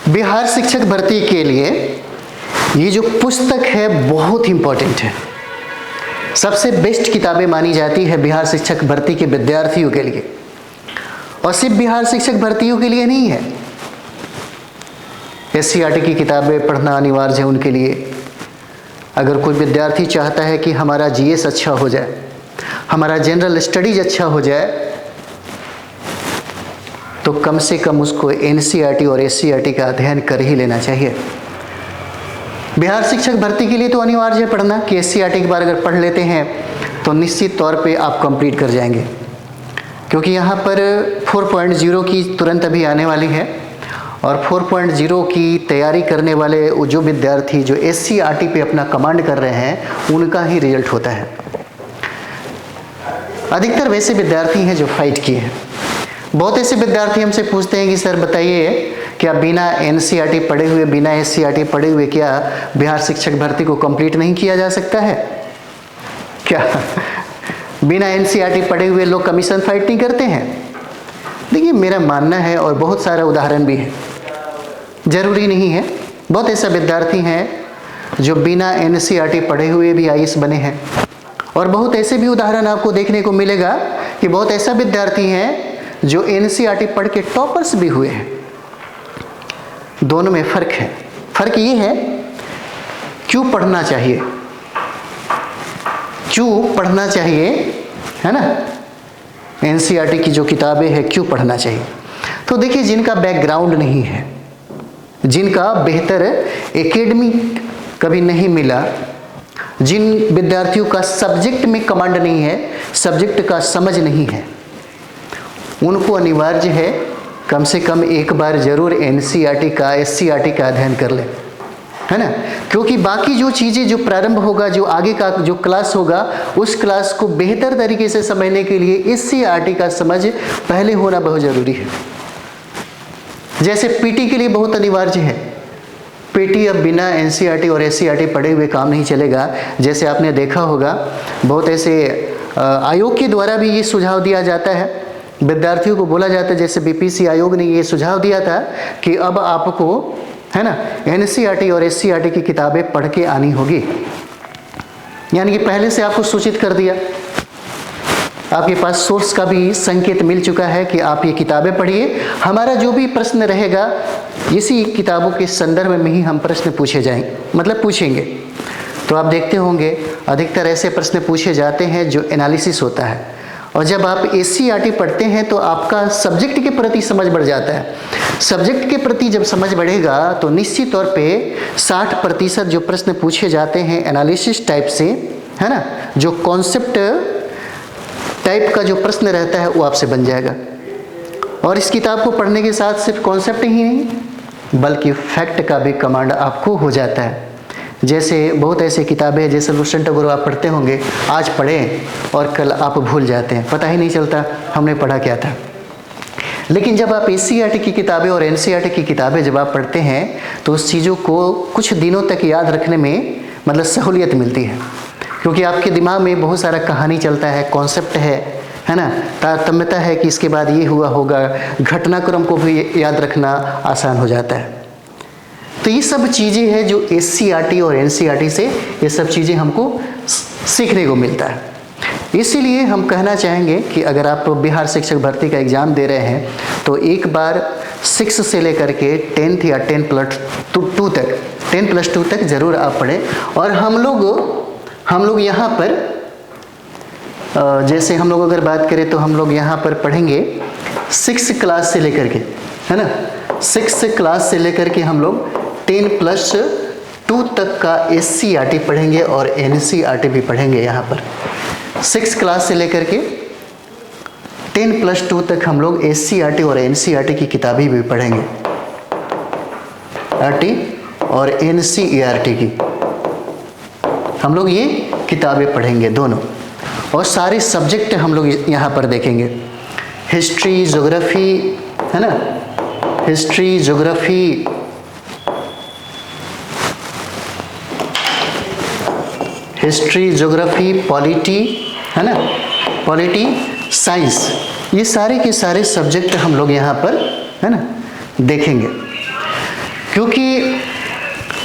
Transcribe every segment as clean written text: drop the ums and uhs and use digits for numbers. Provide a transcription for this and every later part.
बिहार शिक्षक भर्ती के लिए ये जो पुस्तक है बहुत इंपॉर्टेंट है। सबसे बेस्ट किताबें मानी जाती है बिहार शिक्षक भर्ती के विद्यार्थियों के लिए, और सिर्फ बिहार शिक्षक भर्तियों के लिए नहीं है। SCERT की किताबें पढ़ना अनिवार्य है उनके लिए। अगर कोई विद्यार्थी चाहता है कि हमारा GS अच्छा हो जाए, हमारा जनरल स्टडीज अच्छा हो जाए, तो कम से कम उसको NCERT और SCERT का अध्ययन कर ही लेना चाहिए। बिहार शिक्षक भर्ती के लिए तो अनिवार्य है पढ़ना कि SCERT एक बार अगर पढ़ लेते हैं तो निश्चित तौर पे आप कंप्लीट कर जाएंगे, क्योंकि यहाँ पर 4.0 की तुरंत अभी आने वाली है, और 4.0 की तैयारी करने वाले जो विद्यार्थी जो SCERT पे अपना कमांड कर रहे हैं उनका ही रिजल्ट होता है। अधिकतर वैसे विद्यार्थी हैं जो फाइट किए हैं। बहुत ऐसे विद्यार्थी हमसे पूछते हैं कि सर बताइए, क्या बिना NCERT पढ़े हुए, बिना SCERT पढ़े हुए क्या बिहार शिक्षक भर्ती को कंप्लीट नहीं किया जा सकता है? क्या बिना NCERT पढ़े हुए लोग कमीशन फाइट नहीं करते हैं? देखिए, मेरा मानना है, और बहुत सारा उदाहरण भी है, जरूरी नहीं है। बहुत ऐसा विद्यार्थी हैं जो बिना NCERT पढ़े हुए भी IAS बने हैं, और बहुत ऐसे भी उदाहरण आपको देखने को मिलेगा कि बहुत ऐसा विद्यार्थी हैं जो NCERT पढ़ के टॉपर्स भी हुए हैं। दोनों में फर्क है। फर्क ये है क्यों पढ़ना चाहिए, क्यों पढ़ना चाहिए, है ना। NCERT की जो किताबें हैं क्यों पढ़ना चाहिए? तो देखिए, जिनका बैकग्राउंड नहीं है, जिनका बेहतर एकेडमिक कभी नहीं मिला, जिन विद्यार्थियों का सब्जेक्ट में कमांड नहीं है, सब्जेक्ट का समझ नहीं है, उनको अनिवार्य है कम से कम एक बार जरूर NCERT का, SCERT का अध्ययन कर ले, है ना। क्योंकि बाकी जो चीज़ें जो प्रारंभ होगा, जो आगे का जो क्लास होगा, उस क्लास को बेहतर तरीके से समझने के लिए SCERT का समझ पहले होना बहुत ज़रूरी है। जैसे PT के लिए बहुत अनिवार्य है। PT अब बिना NCERT और SCERT पढ़े हुए काम नहीं चलेगा। जैसे आपने देखा होगा, बहुत ऐसे आयोग के द्वारा भी ये सुझाव दिया जाता है, विद्यार्थियों को बोला जाता है, जैसे BPSC आयोग ने ये सुझाव दिया था कि अब आपको, है ना, NCERT और SCERT की किताबें पढ़ के आनी होगी। यानी कि पहले से आपको सूचित कर दिया, आपके पास सोर्स का भी संकेत मिल चुका है कि आप ये किताबें पढ़िए, हमारा जो भी प्रश्न रहेगा इसी किताबों के संदर्भ में ही हम प्रश्न पूछे जाएंगे, मतलब पूछेंगे। तो आप देखते होंगे अधिकतर ऐसे प्रश्न पूछे जाते हैं जो एनालिसिस होता है, और जब आप SCERT पढ़ते हैं तो आपका सब्जेक्ट के प्रति समझ बढ़ जाता है। सब्जेक्ट के प्रति जब समझ बढ़ेगा तो निश्चित तौर पे 60% जो प्रश्न पूछे जाते हैं एनालिसिस टाइप से, है ना, जो कॉन्सेप्ट टाइप का जो प्रश्न रहता है वो आपसे बन जाएगा। और इस किताब को पढ़ने के साथ सिर्फ कॉन्सेप्ट ही नहीं बल्कि फैक्ट का भी कमांड आपको हो जाता है। जैसे बहुत ऐसे किताबें, जैसे लुसेंट वगैरह आप पढ़ते होंगे, आज पढ़ें और कल आप भूल जाते हैं, पता ही नहीं चलता हमने पढ़ा क्या था। लेकिन जब आप SCERT की किताबें और NCERT की किताबें जब आप पढ़ते हैं तो उस चीज़ों को कुछ दिनों तक याद रखने में मतलब सहूलियत मिलती है, क्योंकि आपके दिमाग में बहुत सारा कहानी चलता है, कॉन्सेप्ट है ना, तारतम्यता है कि इसके बाद ये हुआ होगा, घटनाक्रम को भी याद रखना आसान हो जाता है। तो ये सब चीज़ें हैं जो SCERT और NCERT से ये सब चीज़ें हमको सीखने को मिलता है। इसीलिए हम कहना चाहेंगे कि अगर आप बिहार शिक्षक भर्ती का एग्ज़ाम दे रहे हैं तो एक बार 6 से लेकर के 10th या 10+2 तक ज़रूर आप पढ़ें। और हम लोग यहाँ पर जैसे हम लोग अगर बात करें तो हम लोग यहाँ पर पढ़ेंगे 6 क्लास से लेकर के, है ना, 6 क्लास से लेकर के हम लोग 10+2 तक का SCERT पढ़ेंगे और NCERT भी पढ़ेंगे। यहाँ पर 6 क्लास से लेकर के 10+2 तक हम लोग SCERT और NCERT की किताबें भी पढ़ेंगे, RT और NCERT की हम लोग ये किताबें पढ़ेंगे दोनों। और सारे सब्जेक्ट हम लोग यहाँ पर देखेंगे, हिस्ट्री, ज्योग्राफी, है ना, हिस्ट्री, ज्योग्राफी, पॉलिटी, है ना, पॉलिटी, साइंस, ये सारे के सारे सब्जेक्ट हम लोग यहाँ पर, है ना, देखेंगे। क्योंकि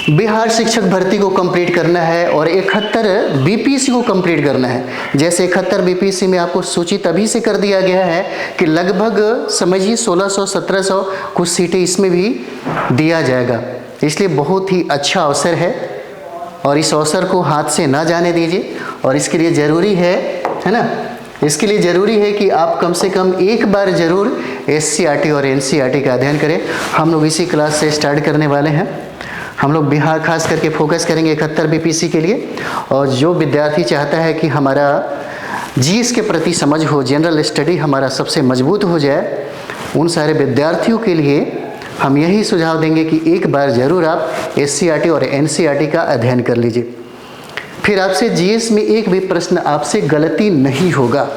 बिहार शिक्षक भर्ती को कंप्लीट करना है और 71 बीपीएससी को कंप्लीट करना है। जैसे 71 बीपीएससी में आपको सूचित अभी से कर दिया गया है कि लगभग समझिए 1600-1700 कुछ सीटें इसमें भी दिया जाएगा। इसलिए बहुत ही अच्छा अवसर है और इस अवसर को हाथ से ना जाने दीजिए। और इसके लिए ज़रूरी है ना, इसके लिए ज़रूरी है कि आप कम से कम एक बार ज़रूर एससीईआरटी और एनसीईआरटी का अध्ययन करें। हम लोग इसी क्लास से स्टार्ट करने वाले हैं। हम लोग बिहार खास करके फोकस करेंगे 71 बीपीएससी के लिए। और जो विद्यार्थी चाहता है कि हमारा जीएस के प्रति समझ हो, जनरल स्टडी हमारा सबसे मजबूत हो जाए, उन सारे विद्यार्थियों के लिए हम यही सुझाव देंगे कि एक बार ज़रूर आप एससीईआरटी और एनसीईआरटी का अध्ययन कर लीजिए। फिर आपसे जीएस में एक भी प्रश्न आपसे गलती नहीं होगा,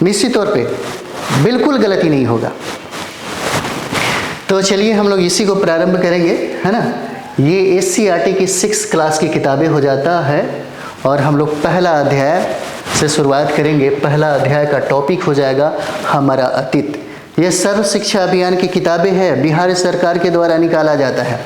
निश्चित तौर पे बिल्कुल गलती नहीं होगा। तो चलिए हम लोग इसी को प्रारंभ करेंगे, है ना। ये एससीईआरटी की 6 क्लास की किताबें हो जाता है और हम लोग पहला अध्याय से शुरुआत करेंगे। पहला अध्याय का टॉपिक हो जाएगा हमारा अतीत। यह सर्व शिक्षा अभियान की किताबें हैं, बिहार सरकार के द्वारा निकाला जाता है।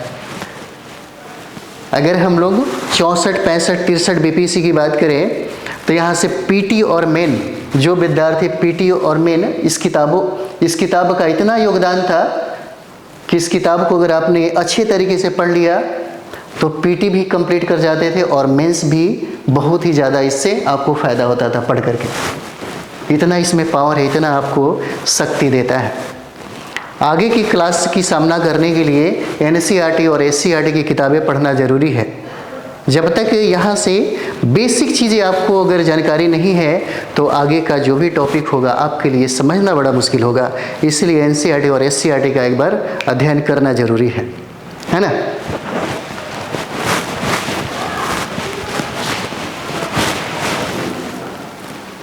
अगर हम लोग 64, 65, 63 बीपीएससी की बात करें तो यहाँ से पीटी और मेन, जो विद्यार्थी पीटी और मेन, इस किताब का इतना योगदान था कि इस किताब को अगर आपने अच्छे तरीके से पढ़ लिया तो पीटी भी कंप्लीट कर जाते थे और मेंस भी बहुत ही ज़्यादा इससे आपको फ़ायदा होता था पढ़ करके। इतना इसमें पावर है, इतना आपको शक्ति देता है। आगे की क्लास की सामना करने के लिए एनसीईआरटी और एससीईआरटी की किताबें पढ़ना ज़रूरी है। जब तक यहाँ से बेसिक चीज़ें आपको अगर जानकारी नहीं है तो आगे का जो भी टॉपिक होगा आपके लिए समझना बड़ा मुश्किल होगा। इसलिए एनसीईआरटी और एससीईआरटी का एक बार अध्ययन करना ज़रूरी है ना।